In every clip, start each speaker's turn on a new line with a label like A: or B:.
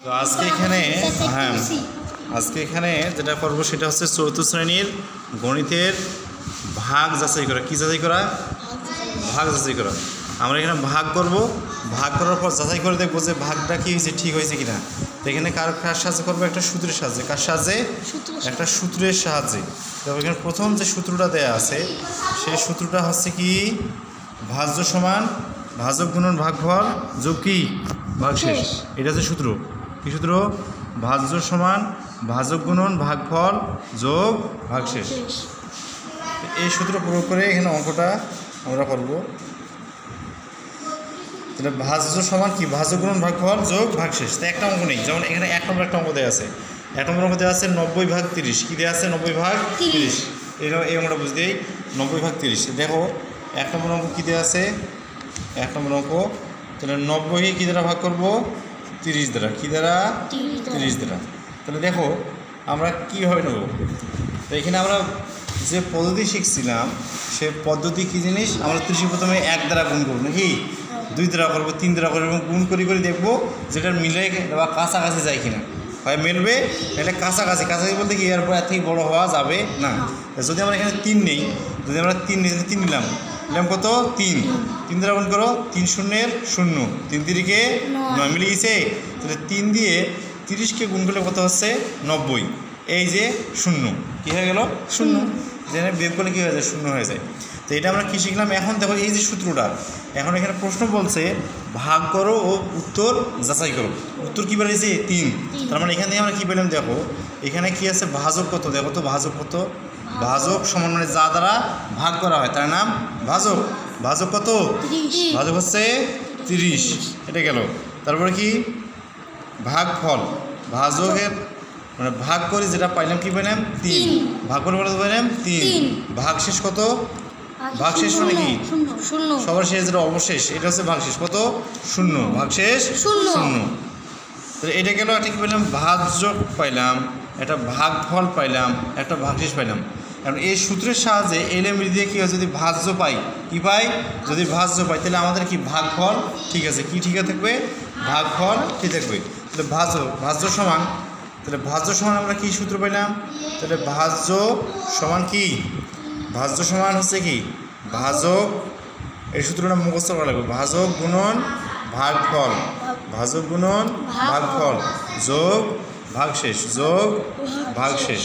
A: তো আজকে এখানে যেটা করব সেটা হচ্ছে চতুর্থ শ্রেণীর গণিতের ভাগ যাচাই করা। কি যাচাই করা? ভাগ যাচাই করা। আমরা এখানে ভাগ করব, ভাগ করার পর যাচাই করে দেখবো যে ভাগটা কি হয়েছে, ঠিক হয়েছে কিনা। তো এখানে কার সাহায্যে করবো? একটা সূত্রের সাহায্যে। কার সাহায্যে? একটা সূত্রের সাহায্যে। তো এখানে প্রথম যে সূত্রটা দেয়া আছে সেই সূত্রটা হচ্ছে কি, ভাজ্য সমান ভাজক গুণন ভাগফল যোগ কি ভাগশেষ। এটা হচ্ছে সূত্র। কি সূত্র? ভাজ্য সমান ভাজক গুণন ভাগফল যোগ ভাগশেষ। এই সূত্র প্রয়োগ করে এখানে অঙ্কটা আমরা করব। তাহলে ভাজ্য সমান কি? ভাজক গুণন ভাগফল যোগ ভাগশেষ। তো একটা অঙ্ক নেই, যেমন এখানে এক নম্বর একটা অঙ্ক দেওয়া আছে। এক নম্বর অঙ্ক দেওয়া আছে 90/30। কী দেওয়া আছে? 90/30। এই অঙ্কটা বুঝতেই 90/30। দেখো এক নম্বর অঙ্ক কী দেওয়া আছে? এক নম্বর অঙ্ক তাহলে 90 কী দ্বারা ভাগ করব? 30 দ্বারা। কী দ্বারা? 30 দ্বারা। তাহলে দেখো আমরা কীভাবে নেব। তো এখানে আমরা যে পদ্ধতি শিখছিলাম সে পদ্ধতি কী জিনিস? আমরা 30 প্রথমে 1 দ্বারা গুণ করবো, নাকি 2 দ্বারা করবো, 3 দ্বারা করবো, এবং গুণ করে করে দেখবো যেটা মিলে বা কাছাকাছি যায় কিনা। হয় মিলবে, তাহলে কাছাকাছি। কাছাকাছি বলতে কি এরপর এর থেকে বড়ো হওয়া যাবে না। যদি আমরা এখানে 3 নেই, যদি আমরা 3 নিলাম কত? 3 দ্বারা গুণ করো, 3 শূন্যের 0, 3 তিরিকে 9, মিলে গেছে। তাহলে 3 দিয়ে 30কে গুণ করলে কত হচ্ছে? 90। এই যে 0 কী হয়ে গেল? 0। যেখানে বিয়োগ করলে কী হয়ে যায়? 0 হয়ে যায়। তো এটা আমরা কী শিখলাম? এখন দেখো এই যে সূত্রটা, এখন এখানে প্রশ্ন বলছে ভাগ করো ও উত্তর যাচাই করো। উত্তর কী বেরিয়েছে? 3। তার মানে এখান থেকে আমরা কী পেলাম? দেখো এখানে কি আছে? ভাজক কত? দেখো তো ভাজক কত? ভাজক সমান মানে যা দ্বারা ভাগ করা হয় তার নাম ভাজক। ভাজক কত? ভাজক হচ্ছে 30। এটা গেল। তারপরে কি? ভাগফল। ভাজকের মানে ভাগ করে যেটা পাইলাম কি পাইলাম? 3। ভাগ করে কত পাইলাম? 3। ভাগশেষ কত? ভাগশেষ মানে কি? সবার শেষ যেটা অবশেষ, এটা হচ্ছে ভাগশেষ। কত? 0। ভাগশেষ 0। তাহলে এটা গেল। একটা কি পাইলাম? ভাজক পাইলাম, একটা ভাগফল পাইলাম, একটা ভাগশেষ পাইলাম। কারণ এই সূত্রের সাহায্যে এলএমবি দিয়ে কী হয়? যদি ভাজ্য পাই, কী পাই? যদি ভাজ্য পাই তাহলে আমাদের কি ভাগফল ঠিক আছে। কি ঠিক থাকবে? ভাগফল ঠিক থাকবে। তাহলে ভাজ্য সমান, তাহলে ভাজ্য সমান আমরা কি সূত্র পাইলাম? তাহলে ভাজ্য সমান কি? ভাজ্য সমান হচ্ছে কি? ভাজক, এই সূত্রটা মুখস্থ করা লাগবে। ভাজক গুণন ভাগফল, ভাজক গুণন ভাগফল যোগ ভাগশেষ, যোগ ভাগশেষ।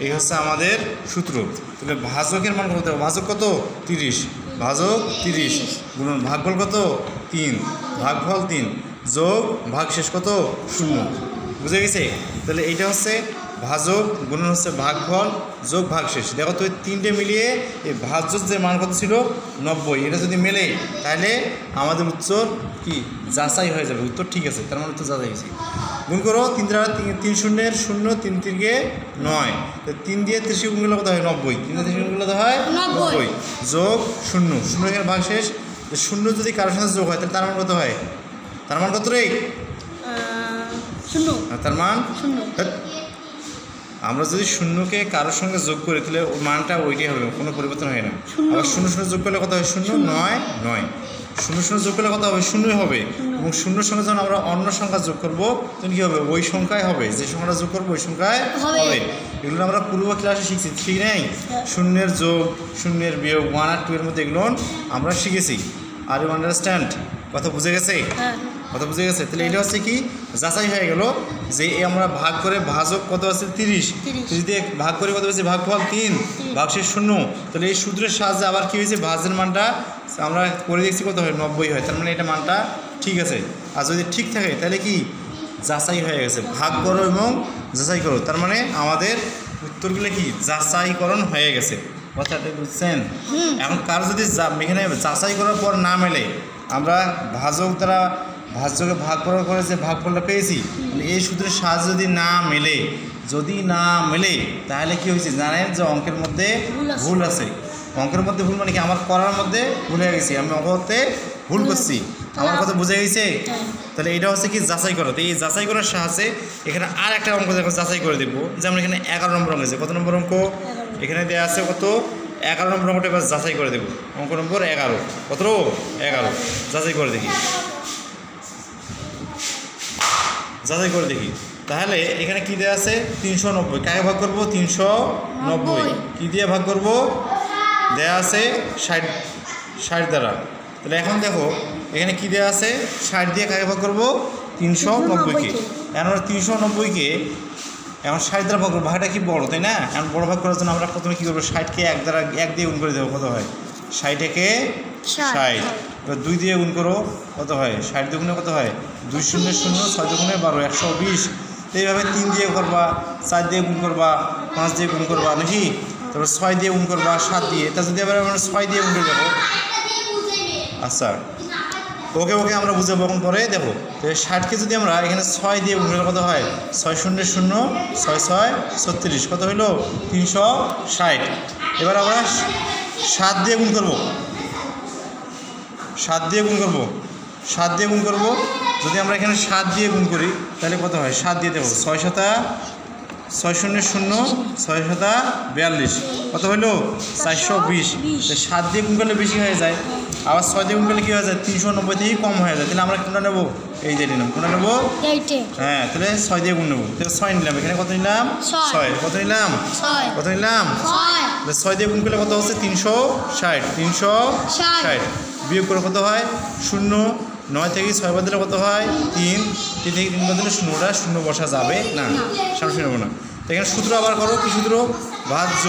A: এই হচ্ছে আমাদের সূত্র। তাহলে ভাজকের মান কত? ভাজক কত? 30। ভাজক 30 গুণন ভাগফল কত? 3। ভাগফল 3 যোগ ভাগশেষ কত? 0। বুঝে গেছে? তাহলে এইটা হচ্ছে ভাজক গুণন হচ্ছে ভাগফল যোগ ভাগশেষ। দেখো তো 3টে মিলিয়ে এই ভাজ্য যে মান কত ছিল? 90। এটা যদি মেলে তাহলে আমাদের উত্তর কি? যাচাই হয়ে যাবে। উত্তর ঠিক আছে, তার মানে উত্তর যাচাই হয়েছে। গুণ করো 3 দ্বারা, 3 শূন্যের 0, 3 তিরিকে 9। 3 দিয়ে 30 গুণ করলে কত হয়? 90। 3 দিয়ে 30 গুণ করলে কত হয়? 90 যোগ 0। 0 এখানে ভাগশেষ। 0 যদি কারোর সাথে যোগ হয় তাহলে তার মান কত হয়? তার মান কত রে? 0। তার মান 0। আমরা যদি 0কে কারোর সঙ্গে যোগ করি তাহলে মানটা ওইটাই হবে, কোনো পরিবর্তন হয় না। আবার 0 যোগ করলে কত হয়? 0, 9, 9। 0 যোগ করলে কত হবে? 0 হবে। এবং 0 সঙ্গে যখন আমরা অন্য সংখ্যা যোগ করবো তখন কী হবে? ওই সংখ্যায় হবে, যে সংখ্যাটা যোগ করবো ওই সংখ্যায় হবে। এগুলো আমরা পূর্ব ক্লাসে শিখছি, ঠিক নেই? 0-এর যোগ, 0-এর বিয়োগ, 1 আর 2 এর মধ্যে এগুলো আমরা শিখেছি। Are you understand? কথা বুঝে গেছে? কথা বুঝে গেছে? তাহলে এটা হচ্ছে কি? যাচাই হয়ে গেল যে আমরা ভাগ করে ভাজক কত আছে? 30 দিয়ে ভাগ করে কত হয়েছে? ভাগফল 3, ভাগশেষ 0। তাহলে এই সূত্রের সাহায্যে আবার কি হয়েছে? ভাজের মানটা আমরা করে দেখছি কত হয়? 90 হয়। তার মানে এটা মানটা ঠিক আছে। আর যদি ঠিক থাকে তাহলে কি? যাচাই হয়ে গেছে। ভাগ করো এবং যাচাই করো, তার মানে আমাদের উত্তরগুলো কি? যাচাইকরণ হয়ে গেছে। কথাটা বুঝছেন? এখন কার যদি এখানে যাচাই করার পর না মেলে, আমরা ভাজক দ্বারা ভাজ্যকে ভাগ করার পরে যে ভাগফলটা পেয়েছি, এই সূত্রের সাহায্যে যদি না মেলে, তাহলে কি হয়েছে জানেন? যে অঙ্কের মধ্যে ভুল আছে। অঙ্কের মধ্যে ভুল মানে কি? আমার করার মধ্যে ভুল হয়ে গেছে, আমি অঙ্কতে ভুল করছি। আমার কথা বুঝে গেছে? তাহলে এটা হচ্ছে কি? যাচাই করা। তো এই যাচাই করার সাহায্যে এখানে আর একটা অঙ্ক দেখো যাচাই করে দেবো। যেমন এখানে 11 নম্বর অঙ্ক আছে। কত নম্বর অঙ্ক? এখানে দেওয়া আছে কত? 11 নম্বর অঙ্কটা এবার যাচাই করে দেবো। অঙ্ক নম্বর 11। কত? 11। যাচাই করে দেখি। যাচাই করে দেখি। তাহলে এখানে কি দেওয়া আছে 390, কাকে ভাগ করব 390, কি দিয়ে ভাগ করব দেওয়া আছে 60 দ্বারা। তাহলে এখন দেখো এখানে কি দেওয়া আছে 60 দিয়ে কাকে ভাগ করব 390কে। এখন আমরা 390কে এখন 60 দ্বারা ভাগ করবো, ভাগটা কি বড় তাই না? এখন বড় ভাগ করার জন্য আমরা প্রথমে কী করবো 60কে 1 দিয়ে গুণ করে দেবো, কত হয় 60কে 60, এবার 2 দিয়ে গুণ করো কত হয় 60 দিয়ে গুণে কত হয় 2 0 0 6 দুগুণে 12 120। তো এইভাবে 3 দিয়ে করবা, 4 দিয়ে গুণ করবা, 5 দিয়ে গুণ করবা নাকি, তারপর 6 দিয়ে গুণ করবা, 7 দিয়ে, তা যদি আবার আমরা 6 দিয়ে গুণ করে দেবো। আচ্ছা ওকে আমরা বুঝাবো এখন পরে। দেখো তো 60কে যদি আমরা এখানে 6 দিয়ে গুণ করলে কত হয় 6 0 0 6 6 36, কত হইলো 360। এবার আমরা 7 দিয়ে গুণ করবো, 7 দিয়ে গুণ করবো, 7 দিয়ে গুণ করবো। যদি আমরা এখানে 7 দিয়ে গুণ করি তাহলে কত হয় 7 দিয়ে দেবো 6 7 6 0 0 6 7 42, কত হইলো 420। 7 দিয়ে গুণ করলে বেশি হয়ে যায়, আবার 6 দিয়ে গুণ করলে কী হয়ে যায় 390 থেকেই কম হয়ে যায়। তাহলে আমরা কোনটা নেবো এই যে নিলাম, কোনটা নেবো হ্যাঁ, তাহলে 6 দিয়ে গুণ নেবো। তাহলে 6 নিলাম, এখানে কত নিলাম 6, কত নিলাম 6 দিয়ে গুণ করলে কত হচ্ছে 360 বিয়োগ করে কত হয় 0, 9 থেকে 6 বাদ দিলে কত হয় 3 থেকে 3 বাদ দিলে 0টা 0 বসা যাবে না, সামনে নেবো না। তো এখানে সূত্র আবার করো, কি সূত্র ভাজ্য।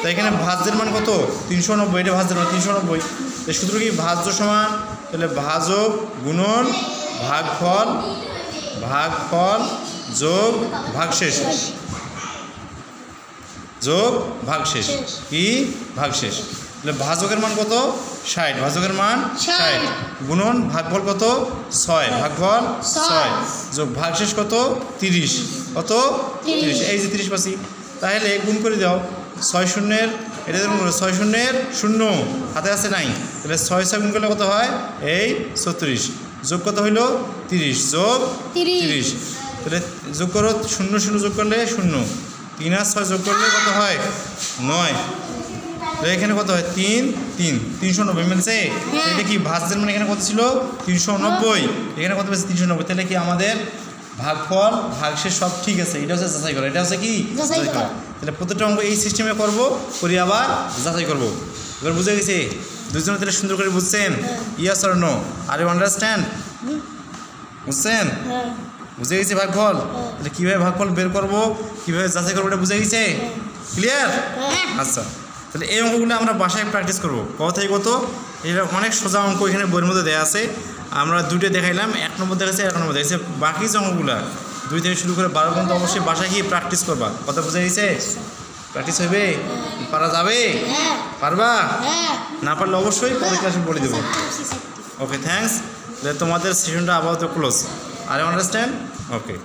A: তো এখানে ভাজ্যের মান কত 390, এটা ভাজ্যের মান 390। এই সূত্র কি ভাজ্য সমান, তাহলে ভাজক গুণন ভাগফল যোগ ভাগশেষ, যোগ ভাগশেষ কি ভাগশেষ। তাহলে ভাজকের মান কত 60, ভাজকের মান 60, গুণন ভাগফল কত 6, ভাগফল 6, যোগ ভাগশেষ কত 30, কত 30, এই যে 30 পাচ্ছি। তাহলে গুণ করে দাও 6 শূন্যের, এটা গুণ করো 6 শূন্যের 0 হাতে আছে নাই, তাহলে 6 6 গুণ করলে কত হয় এই 36, যোগ কত হইলো 30, যোগ 30, তাহলে যোগ করো 0 0 যোগ করলে 0, 3 আর 6 যোগ করলে কত হয় 9, তাহলে এখানে কত হয় 3 3 390 মিলছে। এটা কি ভাজ্যের মানে এখানে কত ছিল 390, এখানে কত পেয়েছে 390। তাহলে কি আমাদের ভাগফল ভাগশেষ সব ঠিক আছে, এটা হচ্ছে যাচাই করা, এটা হচ্ছে কি যাচাই করা। তাহলে প্রত্যেকটা অঙ্ক এই সিস্টেমে করবো, করি আবার যাচাই করবো। এবার বুঝে গেছে দুজনে, তাহলে সুন্দর করে বুঝছেন, yes or no, are you understand, বুঝছেন বুঝে গেছে ভাগফল। তাহলে কীভাবে ভাগফল বের করবো, কীভাবে যাচাই করবো, এটা বুঝে গেছে, ক্লিয়ার। আচ্ছা তাহলে এই অঙ্কগুলো আমরা বাসায় প্র্যাকটিস করবো, কত থেকে কত, এটা অনেক সোজা অঙ্ক এখানে বইয়ের মধ্যে দেওয়া আছে। আমরা 2টে দেখাইলাম, 1 নম্বর দেখাচ্ছে 1 নম্বর দেখাচ্ছে, বাকি যে অঙ্কগুলো 2 থেকে শুরু করে 12 পর্যন্ত অবশ্যই বাসায় গিয়ে প্র্যাকটিস করবা। কথা বুঝে গেছে, প্র্যাকটিস হবে, পারা যাবে, পারবা, না পারলে অবশ্যই পরের ক্লাসে বলে দেবো। ওকে থ্যাঙ্কস, তোমাদের সেশনটা আপাতত close, are you understand, okay.